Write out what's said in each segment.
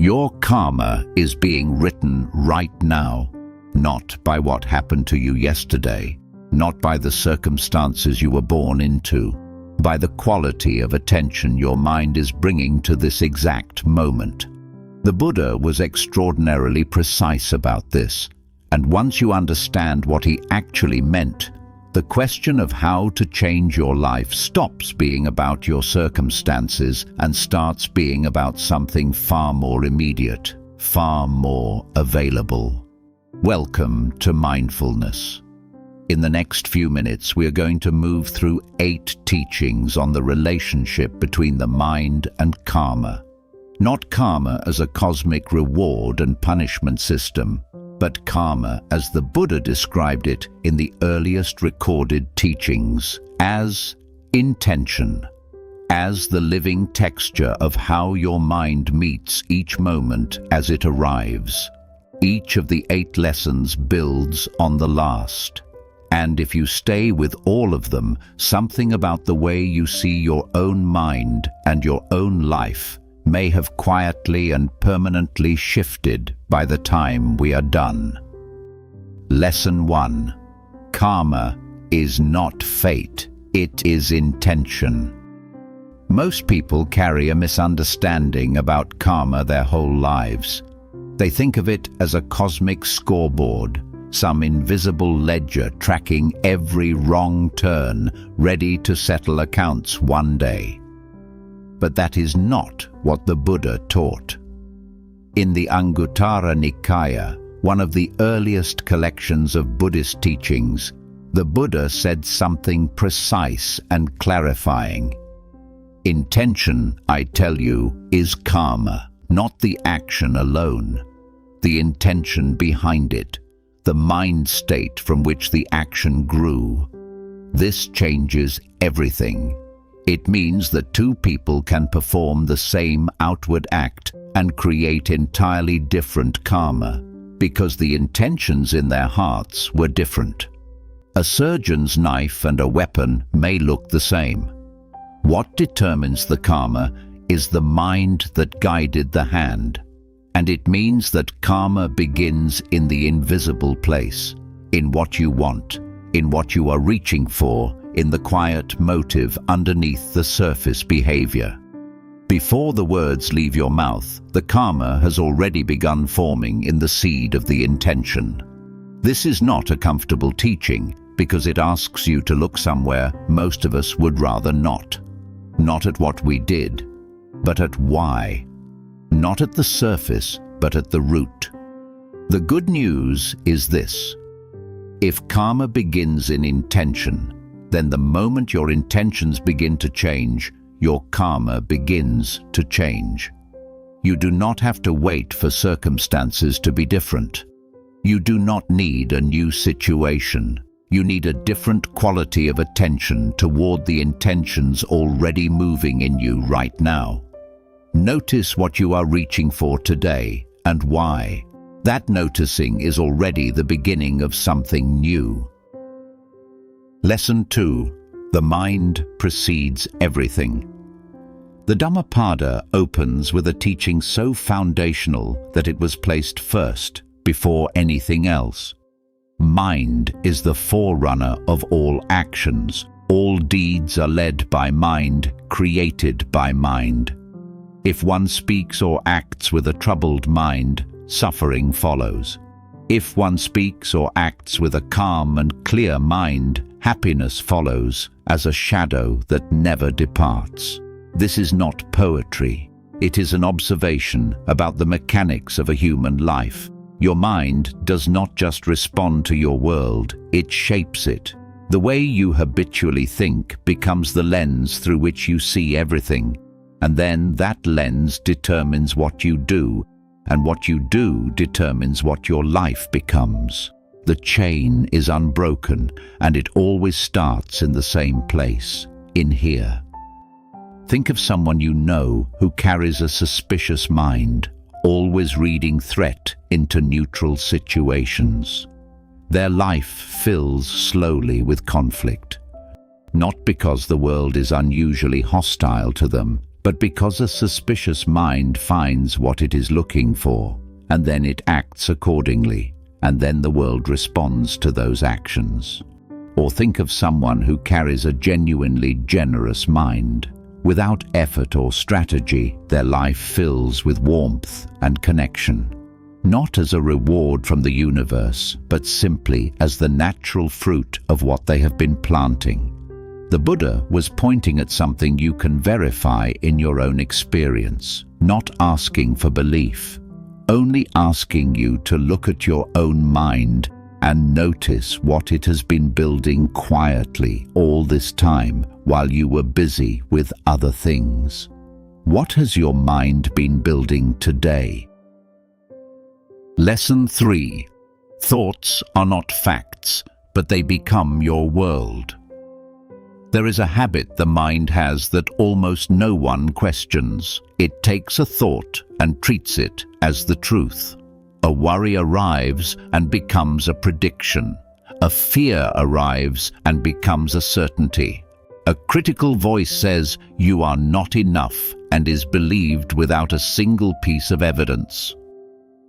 Your karma is being written right now, not by what happened to you yesterday, not by the circumstances you were born into, by the quality of attention your mind is bringing to this exact moment. The Buddha was extraordinarily precise about this, and once you understand what he actually meant, the question of how to change your life stops being about your circumstances and starts being about something far more immediate, far more available. Welcome to Mindfulness. In the next few minutes, we are going to move through 8 teachings on the relationship between the mind and karma. Not karma as a cosmic reward and punishment system, but karma as the Buddha described it in the earliest recorded teachings, as intention, as the living texture of how your mind meets each moment as it arrives. Each of the 8 lessons builds on the last. And if you stay with all of them, something about the way you see your own mind and your own life may have quietly and permanently shifted by the time we are done. Lesson 1. Karma is not fate, it is intention. Most people carry a misunderstanding about karma their whole lives. They think of it as a cosmic scoreboard, some invisible ledger tracking every wrong turn, ready to settle accounts one day. But that is not what the Buddha taught. In the Anguttara Nikaya, one of the earliest collections of Buddhist teachings, the Buddha said something precise and clarifying. Intention, I tell you, is karma, not the action alone. The intention behind it, the mind state from which the action grew. This changes everything. It means that 2 people can perform the same outward act and create entirely different karma, because the intentions in their hearts were different. A surgeon's knife and a weapon may look the same. What determines the karma is the mind that guided the hand, and it means that karma begins in the invisible place, in what you want, in what you are reaching for, in the quiet motive underneath the surface behavior. Before the words leave your mouth, the karma has already begun forming in the seed of the intention. This is not a comfortable teaching because it asks you to look somewhere most of us would rather not. Not at what we did, but at why. Not at the surface, but at the root. The good news is this. If karma begins in intention, then the moment your intentions begin to change, your karma begins to change. You do not have to wait for circumstances to be different. You do not need a new situation. You need a different quality of attention toward the intentions already moving in you right now. Notice what you are reaching for today and why. That noticing is already the beginning of something new. Lesson 2. The mind precedes everything. The Dhammapada opens with a teaching so foundational that it was placed first, before anything else. Mind is the forerunner of all actions. All deeds are led by mind, created by mind. If one speaks or acts with a troubled mind, suffering follows. If one speaks or acts with a calm and clear mind, happiness follows as a shadow that never departs. This is not poetry. It is an observation about the mechanics of a human life. Your mind does not just respond to your world, it shapes it. The way you habitually think becomes the lens through which you see everything, and then that lens determines what you do, and what you do determines what your life becomes. The chain is unbroken, and it always starts in the same place, in here. Think of someone you know who carries a suspicious mind, always reading threat into neutral situations. Their life fills slowly with conflict, not because the world is unusually hostile to them, but because a suspicious mind finds what it is looking for, and then it acts accordingly, and then the world responds to those actions. Or think of someone who carries a genuinely generous mind. Without effort or strategy, their life fills with warmth and connection. Not as a reward from the universe, but simply as the natural fruit of what they have been planting. The Buddha was pointing at something you can verify in your own experience, not asking for belief, only asking you to look at your own mind and notice what it has been building quietly all this time while you were busy with other things. What has your mind been building today? Lesson 3. Thoughts are not facts, but they become your world. There is a habit the mind has that almost no one questions. It takes a thought and treats it as the truth. A worry arrives and becomes a prediction. A fear arrives and becomes a certainty. A critical voice says you are not enough and is believed without a single piece of evidence.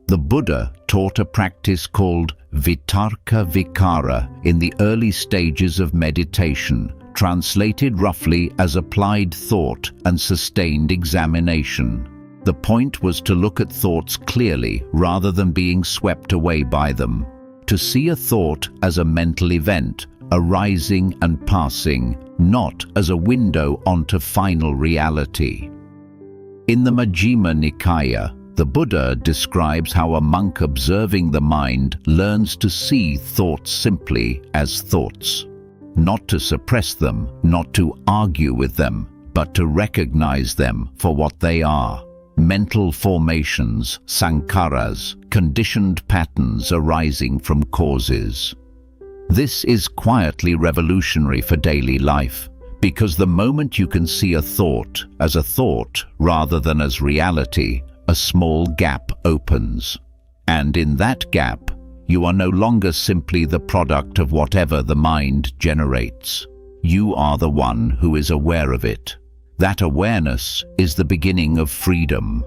The Buddha taught a practice called vitarka vikara in the early stages of meditation, translated roughly as applied thought and sustained examination. The point was to look at thoughts clearly rather than being swept away by them, to see a thought as a mental event, arising and passing, not as a window onto final reality. In the Majjhima Nikaya, the Buddha describes how a monk observing the mind learns to see thoughts simply as thoughts. Not to suppress them, not to argue with them, but to recognize them for what they are. Mental formations, sankharas, conditioned patterns arising from causes. This is quietly revolutionary for daily life, because the moment you can see a thought as a thought rather than as reality, a small gap opens. And in that gap, you are no longer simply the product of whatever the mind generates. You are the one who is aware of it. That awareness is the beginning of freedom.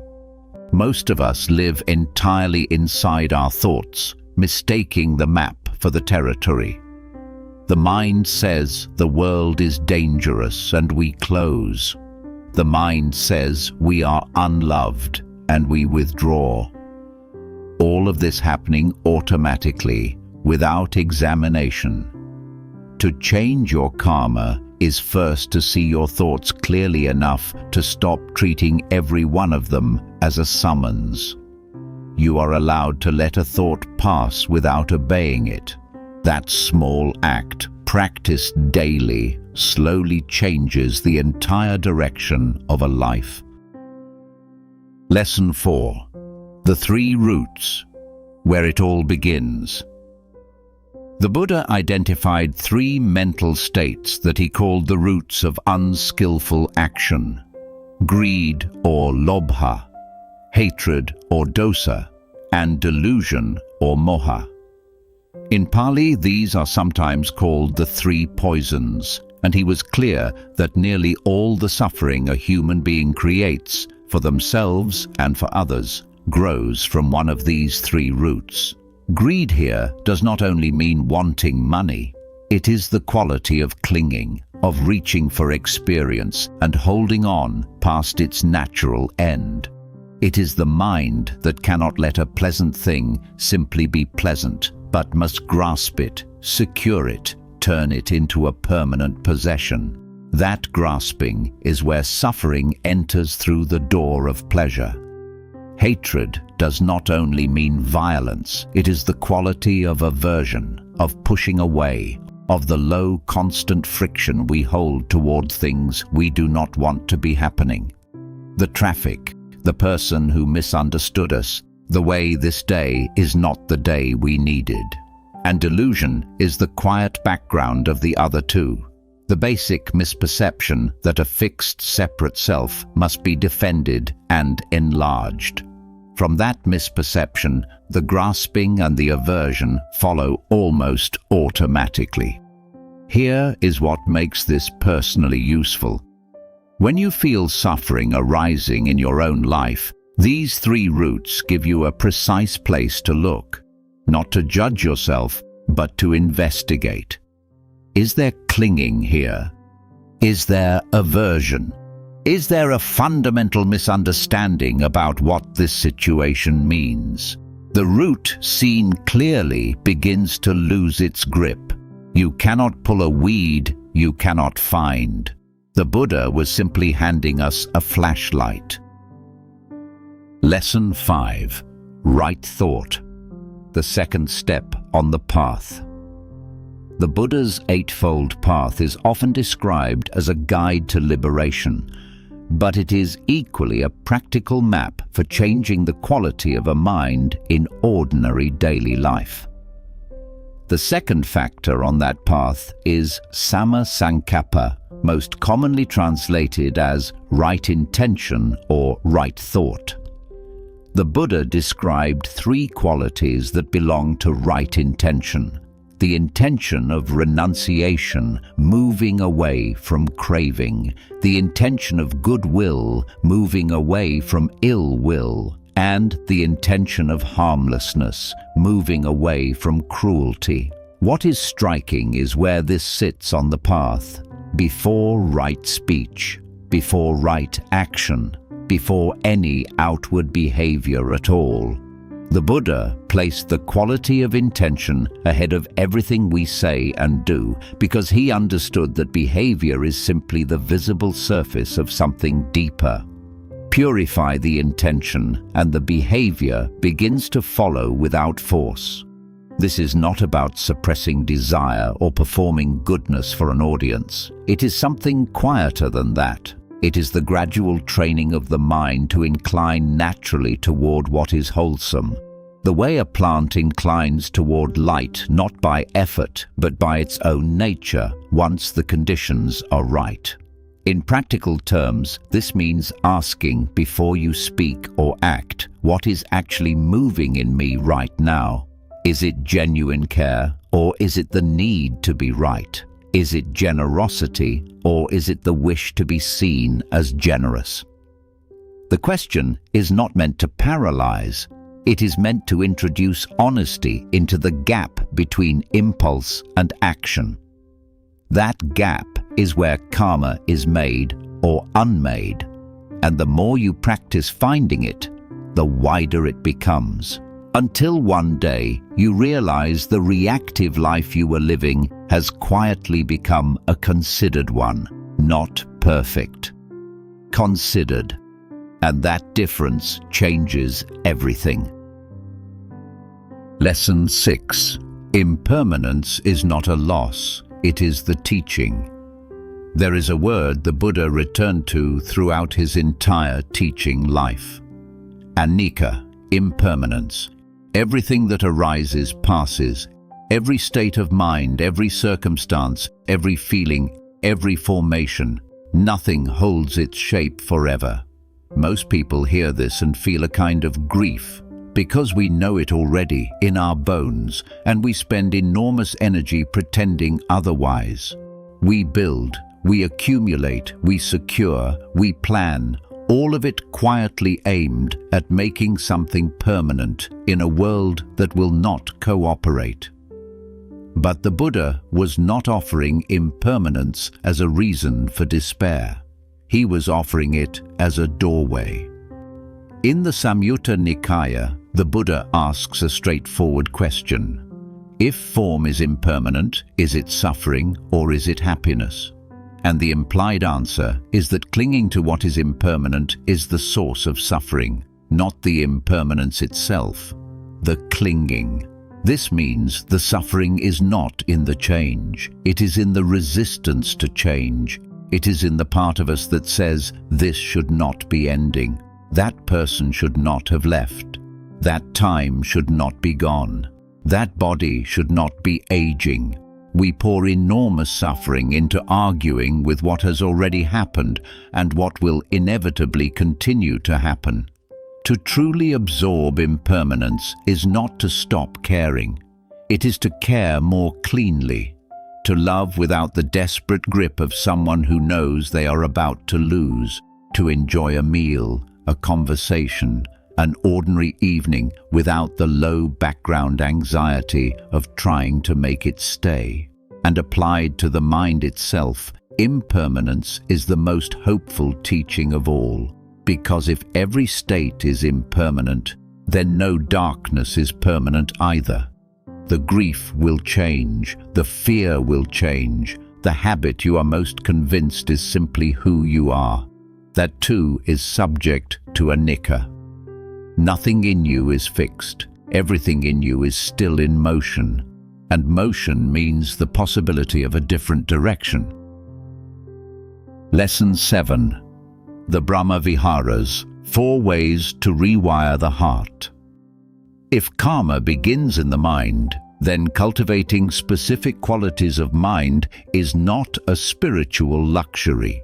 Most of us live entirely inside our thoughts, mistaking the map for the territory. The mind says the world is dangerous and we close. The mind says we are unloved and we withdraw. All of this happening automatically, without examination. To change your karma is first to see your thoughts clearly enough to stop treating every one of them as a summons. You are allowed to let a thought pass without obeying it. That small act, practiced daily, slowly changes the entire direction of a life. Lesson 4. The 3 roots, where it all begins. The Buddha identified 3 mental states that he called the roots of unskillful action: greed or lobha, hatred or dosa, and delusion or moha. In Pali, these are sometimes called the 3 poisons, and he was clear that nearly all the suffering a human being creates, for themselves and for others, grows from one of these 3 roots. Greed here does not only mean wanting money. It is the quality of clinging, of reaching for experience and holding on past its natural end. It is the mind that cannot let a pleasant thing simply be pleasant, but must grasp it, secure it, turn it into a permanent possession. That grasping is where suffering enters through the door of pleasure. Hatred does not only mean violence, it is the quality of aversion, of pushing away, of the low, constant friction we hold toward things we do not want to be happening. The traffic, the person who misunderstood us, the way this day is not the day we needed. And delusion is the quiet background of the other 2. The basic misperception that a fixed, separate self must be defended and enlarged. From that misperception, the grasping and the aversion follow almost automatically. Here is what makes this personally useful. When you feel suffering arising in your own life, these three roots give you a precise place to look, not to judge yourself, but to investigate. Is there clinging here? Is there aversion? Is there a fundamental misunderstanding about what this situation means? The root, seen clearly, begins to lose its grip. You cannot pull a weed you cannot find. The Buddha was simply handing us a flashlight. Lesson 5. Right thought. The second step on the path. The Buddha's Eightfold Path is often described as a guide to liberation, but it is equally a practical map for changing the quality of a mind in ordinary daily life. The second factor on that path is Samma Sankappa, most commonly translated as right intention or right thought. The Buddha described three qualities that belong to right intention: the intention of renunciation, moving away from craving, the intention of goodwill, moving away from ill will, and the intention of harmlessness, moving away from cruelty. What is striking is where this sits on the path: before right speech, before right action, before any outward behavior at all. The Buddha placed the quality of intention ahead of everything we say and do because he understood that behavior is simply the visible surface of something deeper. Purify the intention and the behavior begins to follow without force. This is not about suppressing desire or performing goodness for an audience. It is something quieter than that. It is the gradual training of the mind to incline naturally toward what is wholesome. The way a plant inclines toward light not by effort but by its own nature once the conditions are right. In practical terms, this means asking before you speak or act, what is actually moving in me right now? Is it genuine care, or is it the need to be right? Is it generosity, or is it the wish to be seen as generous? The question is not meant to paralyze. It is meant to introduce honesty into the gap between impulse and action. That gap is where karma is made or unmade, and the more you practice finding it, the wider it becomes. Until one day you realize the reactive life you were living has quietly become a considered one, not perfect. Considered. And that difference changes everything. Lesson 6. Impermanence is not a loss, it is the teaching. There is a word the Buddha returned to throughout his entire teaching life. Anicca, impermanence. Everything that arises passes. Every state of mind, every circumstance, every feeling, every formation. Nothing holds its shape forever. Most people hear this and feel a kind of grief because we know it already in our bones, and we spend enormous energy pretending otherwise. We build, we accumulate, we secure, we plan, all of it quietly aimed at making something permanent in a world that will not cooperate. But the Buddha was not offering impermanence as a reason for despair. He was offering it as a doorway. In the Samyutta Nikaya, the Buddha asks a straightforward question. If form is impermanent, is it suffering or is it happiness? And the implied answer is that clinging to what is impermanent is the source of suffering, not the impermanence itself, the clinging. This means the suffering is not in the change, it is in the resistance to change. It is in the part of us that says, this should not be ending, that person should not have left, that time should not be gone, that body should not be aging. We pour enormous suffering into arguing with what has already happened and what will inevitably continue to happen. To truly absorb impermanence is not to stop caring. It is to care more cleanly, to love without the desperate grip of someone who knows they are about to lose, to enjoy a meal, a conversation, an ordinary evening without the low background anxiety of trying to make it stay. And applied to the mind itself, impermanence is the most hopeful teaching of all, because if every state is impermanent, then no darkness is permanent either. The grief will change, the fear will change, the habit you are most convinced is simply who you are. That too is subject to anicca. Nothing in you is fixed, everything in you is still in motion, and motion means the possibility of a different direction. Lesson 7. The Brahma Viharas, 4 ways to rewire the heart. If karma begins in the mind, then cultivating specific qualities of mind is not a spiritual luxury.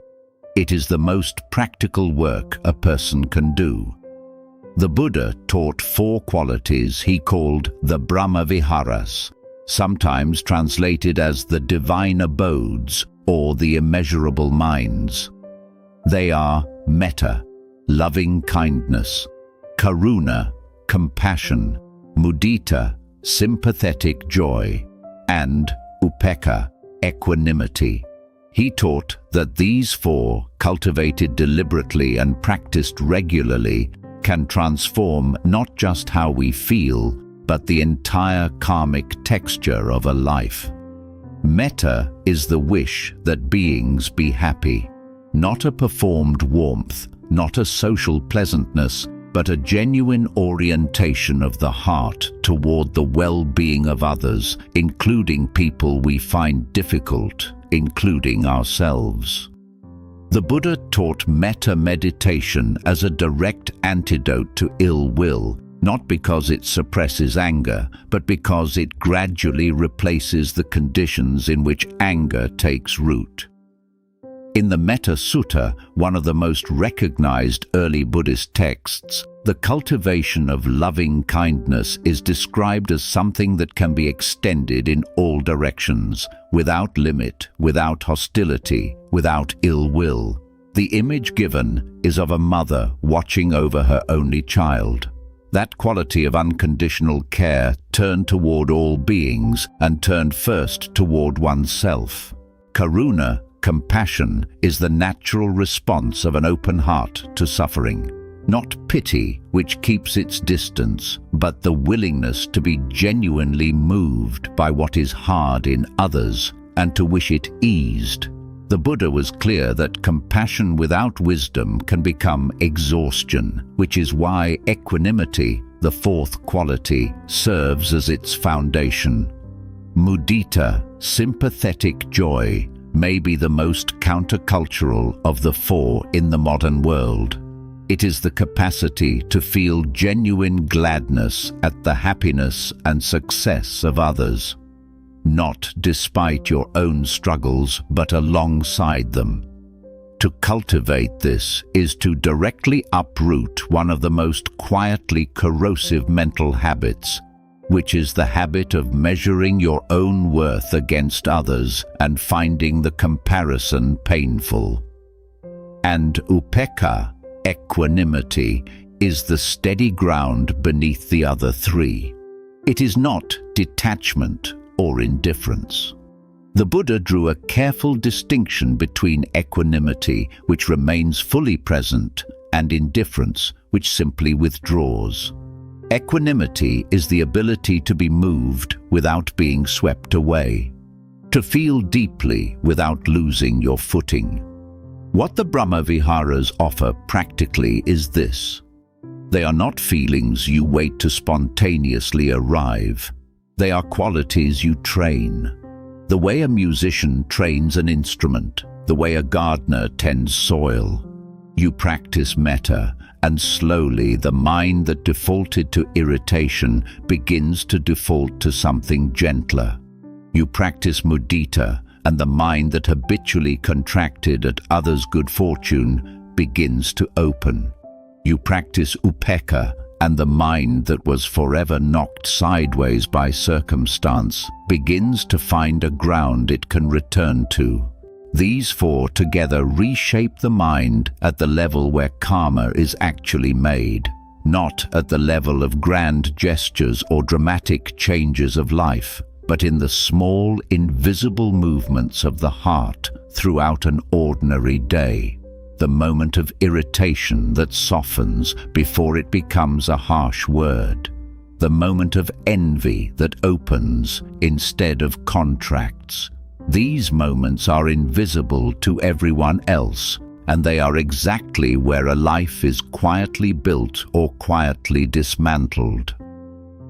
It is the most practical work a person can do. The Buddha taught 4 qualities he called the Brahma Viharas, sometimes translated as the divine abodes or the immeasurable minds. They are metta, loving kindness, karuna, compassion, mudita, sympathetic joy, and upekkha, equanimity. He taught that these 4, cultivated deliberately and practiced regularly, can transform not just how we feel, but the entire karmic texture of a life. Metta is the wish that beings be happy, not a performed warmth, not a social pleasantness, but a genuine orientation of the heart toward the well-being of others, including people we find difficult, including ourselves. The Buddha taught metta meditation as a direct antidote to ill will, not because it suppresses anger, but because it gradually replaces the conditions in which anger takes root. In the Metta Sutta, one of the most recognized early Buddhist texts, the cultivation of loving kindness is described as something that can be extended in all directions, without limit, without hostility, without ill will. The image given is of a mother watching over her only child. That quality of unconditional care turned toward all beings and turned first toward oneself. Karuna, compassion, is the natural response of an open heart to suffering. Not pity, which keeps its distance, but the willingness to be genuinely moved by what is hard in others and to wish it eased. The Buddha was clear that compassion without wisdom can become exhaustion, which is why equanimity, the 4th quality, serves as its foundation. Mudita, sympathetic joy, may be the most countercultural of the 4 in the modern world. It is the capacity to feel genuine gladness at the happiness and success of others, not despite your own struggles, but alongside them. To cultivate this is to directly uproot one of the most quietly corrosive mental habits, which is the habit of measuring your own worth against others and finding the comparison painful. And upekkha, equanimity, is the steady ground beneath the other 3. It is not detachment or indifference. The Buddha drew a careful distinction between equanimity, which remains fully present, and indifference, which simply withdraws. Equanimity is the ability to be moved without being swept away, to feel deeply without losing your footing. What the Brahma Viharas offer practically is this. They are not feelings you wait to spontaneously arrive. They are qualities you train. The way a musician trains an instrument, the way a gardener tends soil. You practice metta, and slowly the mind that defaulted to irritation begins to default to something gentler. You practice mudita, and the mind that habitually contracted at others' good fortune begins to open. You practice upekkha, and the mind that was forever knocked sideways by circumstance begins to find a ground it can return to. These four together reshape the mind at the level where karma is actually made, not at the level of grand gestures or dramatic changes of life, but in the small, invisible movements of the heart throughout an ordinary day. The moment of irritation that softens before it becomes a harsh word. The moment of envy that opens instead of contracts. These moments are invisible to everyone else, and they are exactly where a life is quietly built or quietly dismantled.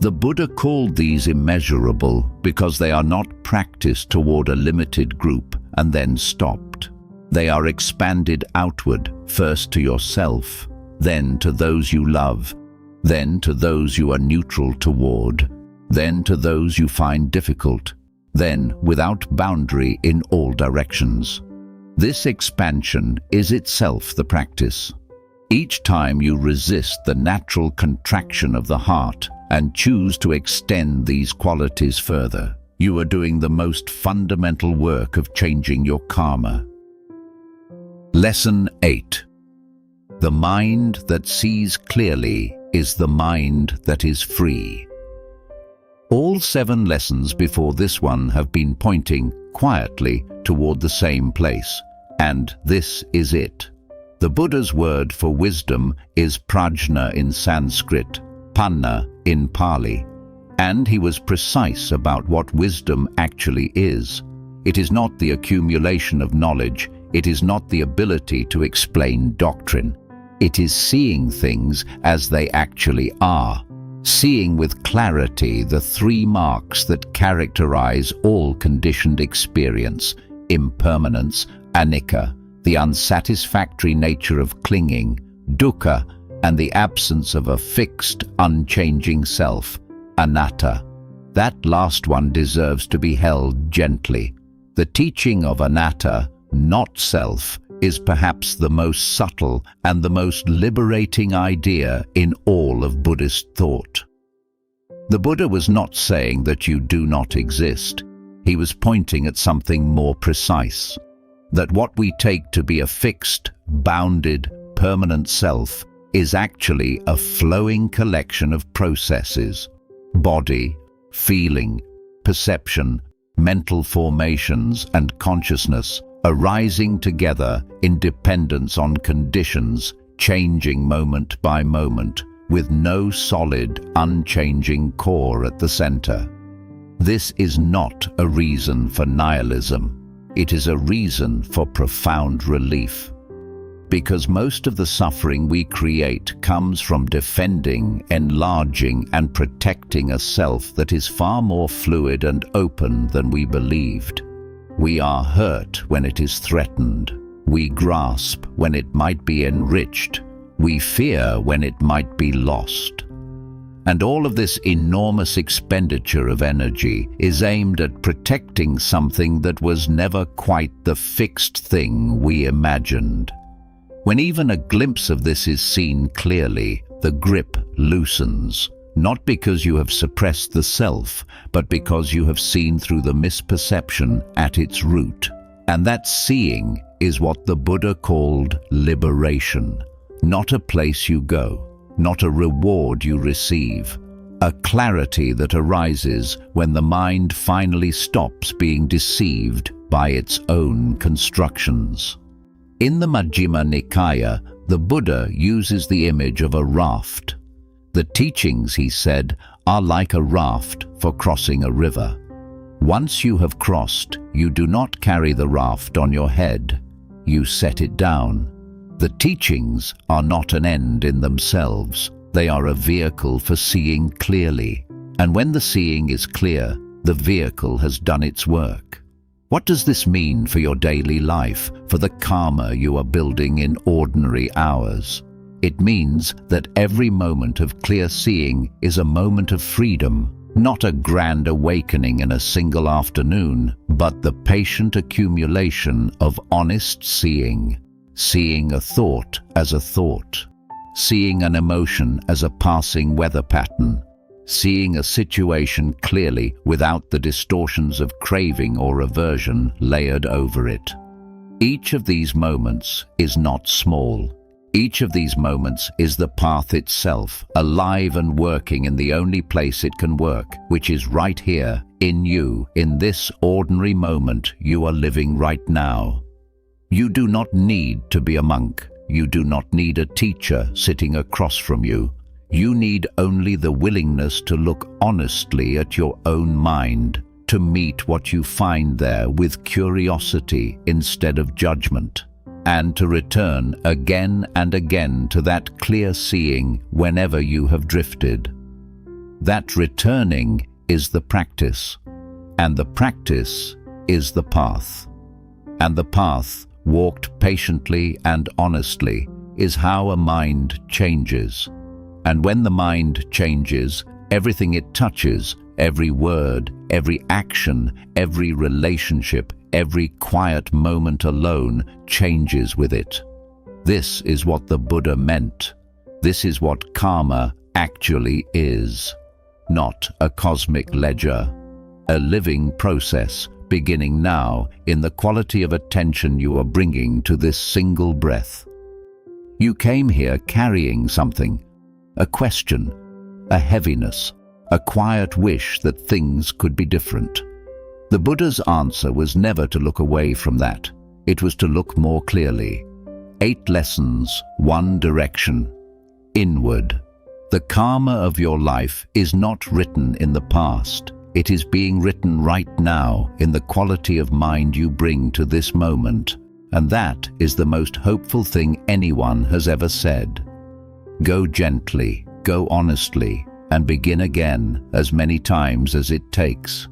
The Buddha called these immeasurable because they are not practiced toward a limited group and then stopped. They are expanded outward, first to yourself, then to those you love, then to those you are neutral toward, then to those you find difficult, then without boundary in all directions. This expansion is itself the practice. Each time you resist the natural contraction of the heart and choose to extend these qualities further, you are doing the most fundamental work of changing your karma. Lesson 8. The mind that sees clearly is the mind that is free. All 7 lessons before this one have been pointing quietly toward the same place, and this is it. The Buddha's word for wisdom is prajna in Sanskrit, panna in Pali, and he was precise about what wisdom actually is. It is not the accumulation of knowledge, it is not the ability to explain doctrine. It is seeing things as they actually are. Seeing with clarity the 3 marks that characterize all conditioned experience: impermanence, anicca, the unsatisfactory nature of clinging, dukkha, and the absence of a fixed, unchanging self, anatta. That last one deserves to be held gently. The teaching of anatta, not self, is perhaps the most subtle and the most liberating idea in all of Buddhist thought. The Buddha was not saying that you do not exist. He was pointing at something more precise. That what we take to be a fixed, bounded, permanent self is actually a flowing collection of processes: body, feeling, perception, mental formations, and consciousness, arising together in dependence on conditions, changing moment by moment, with no solid, unchanging core at the center. This is not a reason for nihilism. It is a reason for profound relief. Because most of the suffering we create comes from defending, enlarging, and protecting a self that is far more fluid and open than we believed. We are hurt when it is threatened. We grasp when it might be enriched. We fear when it might be lost. And all of this enormous expenditure of energy is aimed at protecting something that was never quite the fixed thing we imagined. When even a glimpse of this is seen clearly, the grip loosens. Not because you have suppressed the self, but because you have seen through the misperception at its root. And that seeing is what the Buddha called liberation. Not a place you go, not a reward you receive. A clarity that arises when the mind finally stops being deceived by its own constructions. In the Majjhima Nikaya, the Buddha uses the image of a raft. The teachings, he said, are like a raft for crossing a river. Once you have crossed, you do not carry the raft on your head. You set it down. The teachings are not an end in themselves. They are a vehicle for seeing clearly. And when the seeing is clear, the vehicle has done its work. What does this mean for your daily life, for the karma you are building in ordinary hours? It means that every moment of clear seeing is a moment of freedom, not a grand awakening in a single afternoon, but the patient accumulation of honest seeing, seeing a thought as a thought, seeing an emotion as a passing weather pattern, seeing a situation clearly without the distortions of craving or aversion layered over it. Each of these moments is not small. Each of these moments is the path itself, alive and working in the only place it can work, which is right here, in you, in this ordinary moment you are living right now. You do not need to be a monk. You do not need a teacher sitting across from you. You need only the willingness to look honestly at your own mind, to meet what you find there with curiosity instead of judgment, and to return again and again to that clear seeing whenever you have drifted. That returning is the practice, and the practice is the path. And the path, walked patiently and honestly, is how a mind changes. And when the mind changes, everything it touches, every word, every action, every relationship, every quiet moment alone changes with it. This is what the Buddha meant. This is what karma actually is. Not a cosmic ledger, a living process beginning now in the quality of attention you are bringing to this single breath. You came here carrying something, a question, a heaviness, a quiet wish that things could be different. The Buddha's answer was never to look away from that. It was to look more clearly. 8 lessons, 1 direction, inward. The karma of your life is not written in the past. It is being written right now in the quality of mind you bring to this moment. And that is the most hopeful thing anyone has ever said. Go gently, go honestly, and begin again as many times as it takes.